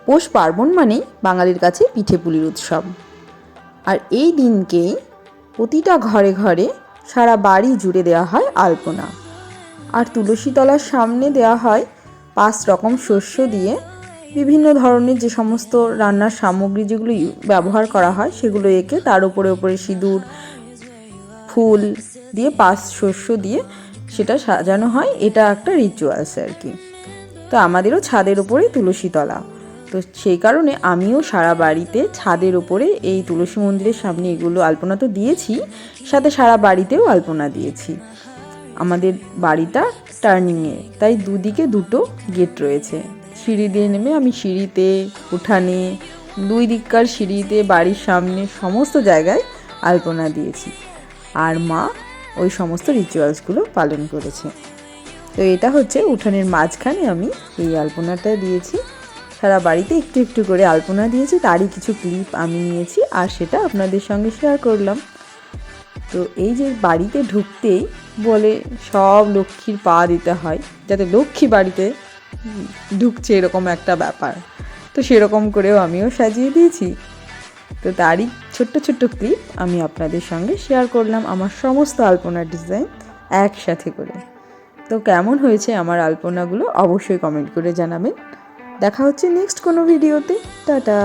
পৌষ পার্বণ মানেই বাঙালির কাছে পিঠে পুলির উৎসব। আর এই দিনকেই প্রতিটা ঘরে ঘরে সারা বাড়ি জুড়ে দেওয়া হয় আলপনা। আর তুলসী তলার সামনে দেওয়া হয় 5 রকম শস্য দিয়ে বিভিন্ন ধরনের যে সমস্ত রান্নার সামগ্রী যেগুলো ব্যবহার করা হয় সেগুলো এঁকে তার উপরে সিঁদুর ফুল দিয়ে 5 শস্য দিয়ে সেটা সাজানো হয়। এটা একটা রিচুয়ালস আর কি। তো আমাদেরও ছাদের উপরে তুলসী তলা, তো সেই কারণে আমিও সারা বাড়িতে ছাদের উপরে এই তুলসী মন্দিরের সামনে এগুলো আলপনা তো দিয়েছি, সাথে সারা বাড়িতেও আলপনা দিয়েছি। আমাদের বাড়িটা টার্নিংয়ে, তাই দুদিকে দুটো গেট রয়েছে। সিঁড়ি দিয়ে নেমে আমি সিঁড়িতে, উঠানে, দুই দিককার সিঁড়িতে, বাড়ির সামনে সমস্ত জায়গায় আলপনা দিয়েছি। আর মা ওই সমস্ত রিচুয়ালসগুলো পালন করেছে। তো এটা হচ্ছে উঠানের মাঝখানে আমি এই আলপনাটা দিয়েছি। সারা বাড়িতে একটু একটু করে আলপনা দিয়েছি, তারই কিছু ক্লিপ আমি নিয়েছি আর সেটা আপনাদের সঙ্গে শেয়ার করলাম। তো এই যে বাড়িতে ঢুকতেই বলে সব লক্ষ্মীর পা দিতে হয়, যাতে লক্ষ্মী বাড়িতে ঢুকছে এরকম একটা ব্যাপার। তো সেরকম করেও আমিও সাজিয়ে দিয়েছি। তো তারই ছোট্ট ছোট্ট ক্লিপ আমি আপনাদের সঙ্গে শেয়ার করলাম, আমার সমস্ত আলপনার ডিজাইন একসাথে করে। তো কেমন হয়েছে আমার আলপনাগুলো অবশ্যই কমেন্ট করে জানাবেন। দেখা হচ্ছে নেক্সট কোনো ভিডিওতে। টাটা।